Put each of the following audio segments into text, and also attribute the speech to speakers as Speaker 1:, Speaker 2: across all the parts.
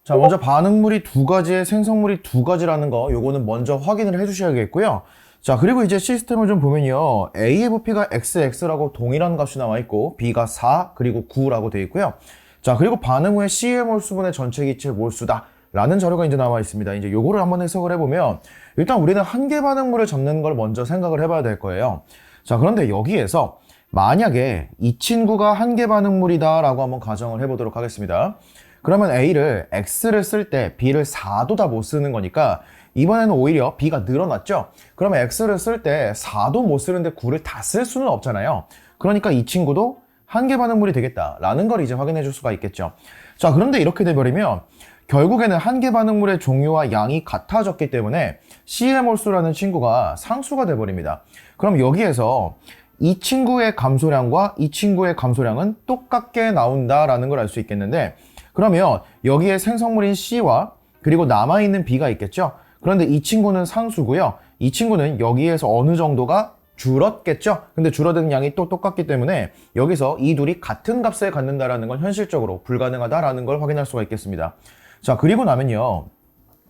Speaker 1: 자, 먼저 반응물이 두 가지에 생성물이 두 가지라는 거, 요거는 먼저 확인을 해주셔야겠고요. 자, 그리고 이제 시스템을 좀 보면요. A의 부피가 XX라고 동일한 값이 나와 있고, B가 4, 그리고 9라고 되어 있고요. 자, 그리고 반응 후에 C의 몰수분의 전체 기체 몰수다 라는 자료가 이제 나와 있습니다. 이제 요거를 한번 해석을 해보면, 일단 우리는 한 개 반응물을 잡는 걸 먼저 생각을 해봐야 될 거예요. 자, 그런데 여기에서 만약에 이 친구가 한 개 반응물이다 라고 한번 가정을 해보도록 하겠습니다. 그러면 A를 X를 쓸 때 B를 4도 다 못 쓰는 거니까 이번에는 오히려 B가 늘어났죠? 그러면 X를 쓸 때 4도 못 쓰는데 9를 다 쓸 수는 없잖아요. 그러니까 이 친구도 한 개 반응물이 되겠다라는 걸 이제 확인해 줄 수가 있겠죠. 자, 그런데 이렇게 돼버리면 결국에는 한 개 반응물의 종류와 양이 같아졌기 때문에 C의 몰수라는 친구가 상수가 돼버립니다. 그럼 여기에서 이 친구의 감소량과 이 친구의 감소량은 똑같게 나온다라는 걸 알 수 있겠는데, 그러면 여기에 생성물인 C와 그리고 남아있는 B가 있겠죠? 그런데 이 친구는 상수고요. 이 친구는 여기에서 어느 정도가 줄었겠죠? 근데 줄어드는 양이 또 똑같기 때문에 여기서 이 둘이 같은 값에 갖는다라는 건 현실적으로 불가능하다라는 걸 확인할 수가 있겠습니다. 자, 그리고 나면요.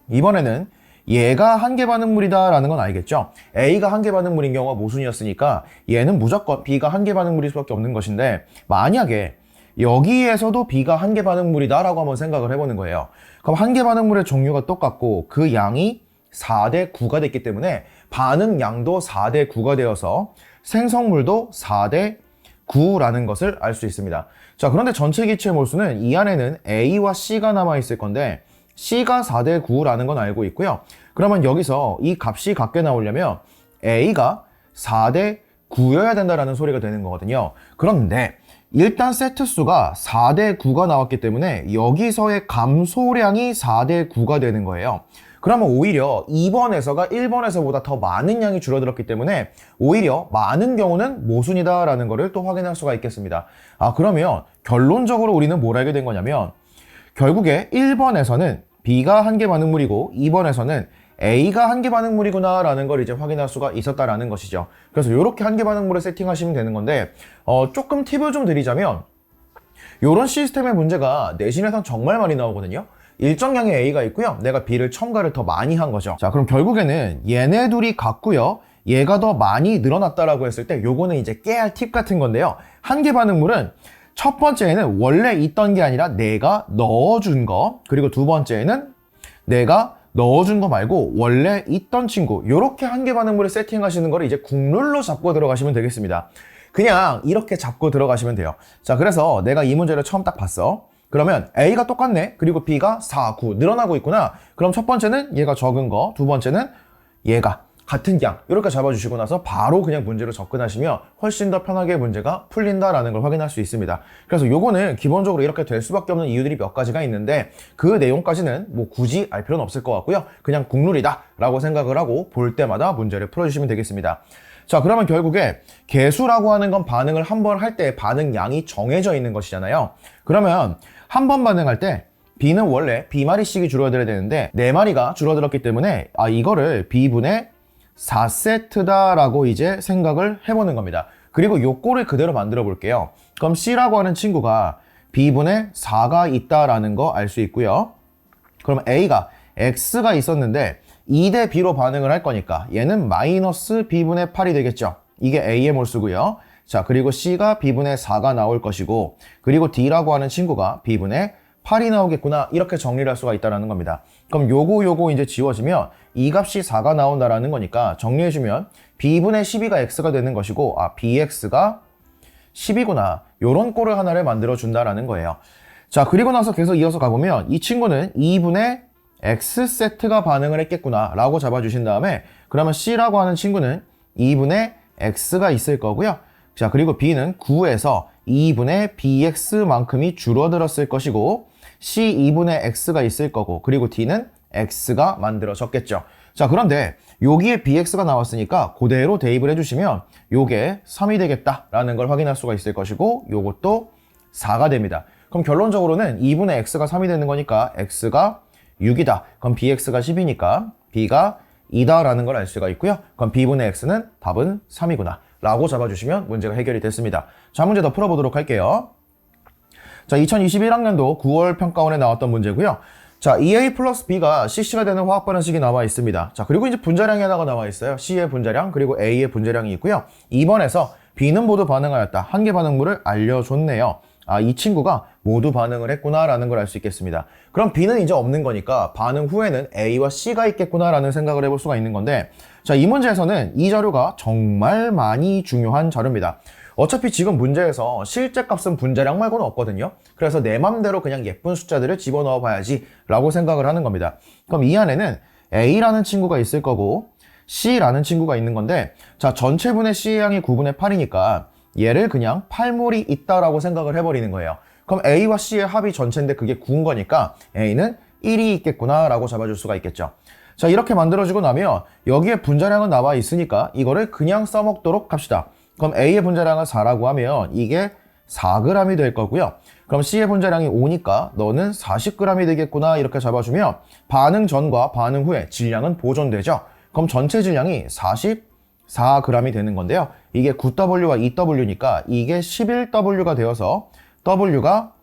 Speaker 1: 이번에는 얘가 한 개 반응물이다 라는 건 알겠죠? A가 한 개 반응물인 경우가 모순이었으니까 얘는 무조건 B가 한 개 반응물일 수밖에 없는 것인데, 만약에 여기에서도 B가 한 개 반응물이다 라고 한번 생각을 해보는 거예요. 그럼 한 개 반응물의 종류가 똑같고 그 양이 4대 9가 됐기 때문에 반응 양도 4대 9가 되어서 생성물도 4대 9라는 것을 알 수 있습니다. 자, 그런데 전체 기체 몰수는 이 안에는 A와 C가 남아있을 건데 C가 4대 9라는 건 알고 있고요. 그러면 여기서 이 값이 같게 나오려면 A가 4대 9여야 된다라는 소리가 되는 거거든요. 그런데 일단 세트수가 4대 9가 나왔기 때문에 여기서의 감소량이 4대 9가 되는 거예요. 그러면 오히려 2번에서가 1번에서보다 더 많은 양이 줄어들었기 때문에 오히려 많은 경우는 모순이다 라는 것을 또 확인할 수가 있겠습니다. 아, 그러면 결론적으로 우리는 뭘 알게 된 거냐면 결국에 1번에서는 B가 한 개 반응물이고 2번에서는 A가 한 개 반응물이구나 라는 걸 이제 확인할 수가 있었다라는 것이죠. 그래서 이렇게 한 개 반응물을 세팅하시면 되는 건데 조금 팁을 좀 드리자면 이런 시스템의 문제가 내신에선 정말 많이 나오거든요. 일정량의 A가 있고요. 내가 B를 첨가를 더 많이 한 거죠. 자, 그럼 결국에는 얘네 둘이 같고요. 얘가 더 많이 늘어났다라고 했을 때 요거는 이제 깨알 팁 같은 건데요. 한 개 반응물은 첫 번째에는 원래 있던 게 아니라 내가 넣어준 거, 그리고 두 번째에는 내가 넣어준 거 말고 원래 있던 친구, 요렇게 한 개 반응물을 세팅하시는 거를 이제 국룰로 잡고 들어가시면 되겠습니다. 그냥 이렇게 잡고 들어가시면 돼요. 자, 그래서 내가 이 문제를 처음 딱 봤어. 그러면 A가 똑같네. 그리고 B가 4, 9 늘어나고 있구나. 그럼 첫 번째는 얘가 적은 거, 두 번째는 얘가 같은 양, 이렇게 잡아주시고 나서 바로 그냥 문제로 접근하시면 훨씬 더 편하게 문제가 풀린다라는 걸 확인할 수 있습니다. 그래서 요거는 기본적으로 이렇게 될 수밖에 없는 이유들이 몇 가지가 있는데 그 내용까지는 뭐 굳이 알 필요는 없을 것 같고요. 그냥 국룰이다 라고 생각을 하고 볼 때마다 문제를 풀어주시면 되겠습니다. 자, 그러면 결국에 개수라고 하는 건 반응을 한 번 할 때 반응 양이 정해져 있는 것이잖아요. 그러면 한 번 반응할 때 B는 원래 B마리씩이 줄어들어야 되는데 4마리가 줄어들었기 때문에 이거를 B분의 4세트다 라고 이제 생각을 해보는 겁니다. 그리고 요 꼴을 그대로 만들어 볼게요. 그럼 C라고 하는 친구가 B분의 4가 있다라는 거 알 수 있고요. 그럼 A가 X가 있었는데 2대 B로 반응을 할 거니까 얘는 마이너스 B분의 8이 되겠죠. 이게 A의 몰수고요. 자, 그리고 C가 B분의 4가 나올 것이고, 그리고 D라고 하는 친구가 B분의 8이 나오겠구나, 이렇게 정리를 할 수가 있다는 겁니다. 그럼 요거 이제 지워지면 이 값이 4가 나온다라는 거니까 정리해주면 B분의 12가 X가 되는 것이고, BX가 10이구나, 요런 꼴을 하나를 만들어준다라는 거예요. 자, 그리고 나서 계속 이어서 가보면 이 친구는 2분의 X세트가 반응을 했겠구나 라고 잡아주신 다음에, 그러면 C라고 하는 친구는 2분의 X가 있을 거고요. 자, 그리고 B는 9에서 2분의 BX만큼이 줄어들었을 것이고, C 2분의 X가 있을 거고, 그리고 D는 X가 만들어졌겠죠. 자, 그런데 여기에 BX가 나왔으니까 그대로 대입을 해주시면 요게 3이 되겠다라는 걸 확인할 수가 있을 것이고, 요것도 4가 됩니다. 그럼 결론적으로는 2분의 X가 3이 되는 거니까 X가 6이다. 그럼 BX가 10이니까 B가 2다라는 걸 알 수가 있고요. 그럼 B분의 X는 답은 3이구나 라고 잡아주시면 문제가 해결이 됐습니다. 자, 문제 더 풀어보도록 할게요. 자, 2021학년도 9월 평가원에 나왔던 문제고요. 자, EA 플러스 B가 CC가 되는 화학 반응식이 나와 있습니다. 자, 그리고 이제 분자량이 하나가 나와 있어요. C의 분자량, 그리고 A의 분자량이 있고요. 2번에서 B는 모두 반응하였다. 한 개 반응물을 알려줬네요. 아, 이 친구가 모두 반응을 했구나라는 걸 알 수 있겠습니다. 그럼 B는 이제 없는 거니까 반응 후에는 A와 C가 있겠구나라는 생각을 해볼 수가 있는 건데, 자, 이 문제에서는 이 자료가 정말 많이 중요한 자료입니다. 어차피 지금 문제에서 실제 값은 분자량 말고는 없거든요. 그래서 내 맘대로 그냥 예쁜 숫자들을 집어넣어 봐야지 라고 생각을 하는 겁니다. 그럼 이 안에는 A라는 친구가 있을 거고 C라는 친구가 있는 건데, 자, 전체분의 C의 양이 9분의 8이니까 얘를 그냥 8몰이 있다라고 생각을 해버리는 거예요. 그럼 A와 C의 합이 전체인데 그게 9인 거니까 A는 1이 있겠구나 라고 잡아줄 수가 있겠죠. 자, 이렇게 만들어지고 나면 여기에 분자량은 나와 있으니까 이거를 그냥 써먹도록 합시다. 그럼 A의 분자량은 4라고 하면 이게 4g이 될 거고요. 그럼 C의 분자량이 5니까 너는 40g이 되겠구나 이렇게 잡아주면 반응 전과 반응 후에 질량은 보존되죠. 그럼 전체 질량이 44g이 되는 건데요. 이게 9W와 2W니까 이게 11W가 되어서 W가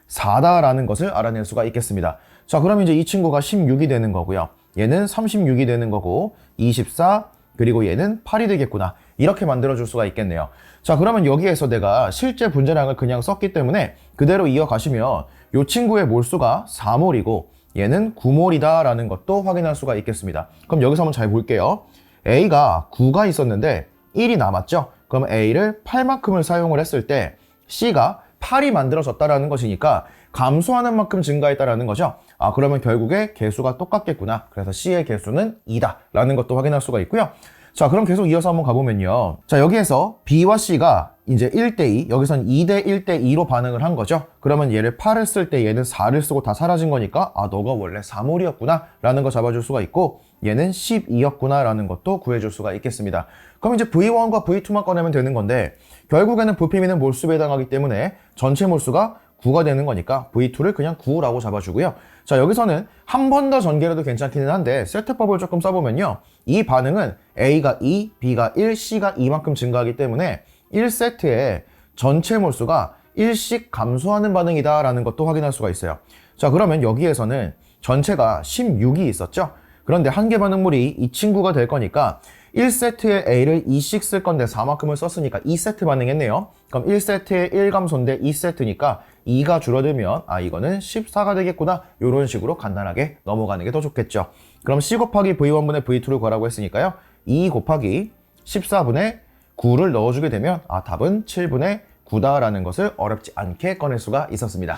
Speaker 1: 4다라는 것을 알아낼 수가 있겠습니다. 자, 그럼 이제 이 친구가 16이 되는 거고요. 얘는 36이 되는 거고 24, 그리고 얘는 8이 되겠구나. 이렇게 만들어줄 수가 있겠네요. 자, 그러면 여기에서 내가 실제 분자량을 그냥 썼기 때문에 그대로 이어가시면 이 친구의 몰수가 4몰이고 얘는 9몰이다 라는 것도 확인할 수가 있겠습니다. 그럼 여기서 한번 잘 볼게요. A가 9가 있었는데 1이 남았죠? 그럼 A를 8만큼을 사용을 했을 때 C가 8이 만들어졌다라는 것이니까 감소하는 만큼 증가했다라는 거죠. 아, 그러면 결국에 개수가 똑같겠구나. 그래서 C의 개수는 2다 라는 것도 확인할 수가 있고요. 자, 그럼 계속 이어서 한번 가보면요. 자, 여기에서 B와 C가 이제 1대2, 여기선 2대 1대2로 반응을 한 거죠. 그러면 얘를 8을 쓸 때 얘는 4를 쓰고 다 사라진 거니까 아, 너가 원래 4몰이었구나 라는 거 잡아줄 수가 있고 얘는 12였구나 라는 것도 구해줄 수가 있겠습니다. 그럼 이제 V1과 V2만 꺼내면 되는 건데 결국에는 부피미는 몰수에 해당하기 때문에 전체 몰수가 9가 되는 거니까 V2를 그냥 9라고 잡아주고요. 자, 여기서는 한 번 더 전개해도 괜찮기는 한데 세트법을 조금 써보면요. 이 반응은 A가 2, B가 1, C가 2만큼 증가하기 때문에 1세트에 전체 몰수가 1씩 감소하는 반응이다 라는 것도 확인할 수가 있어요. 자, 그러면 여기에서는 전체가 16이 있었죠. 그런데 한 개 반응물이 이 친구가 될 거니까 1세트에 A를 2씩 쓸 건데 4만큼을 썼으니까 2세트 반응했네요. 그럼 1세트에 1 감소인데 2세트니까 2가 줄어들면 아, 이거는 14가 되겠구나. 이런 식으로 간단하게 넘어가는 게 더 좋겠죠. 그럼 C 곱하기 V1분의 V2를 구하라고 했으니까요. 2 곱하기 14분의 9를 넣어주게 되면 아, 답은 7분의 9다라는 것을 어렵지 않게 꺼낼 수가 있었습니다.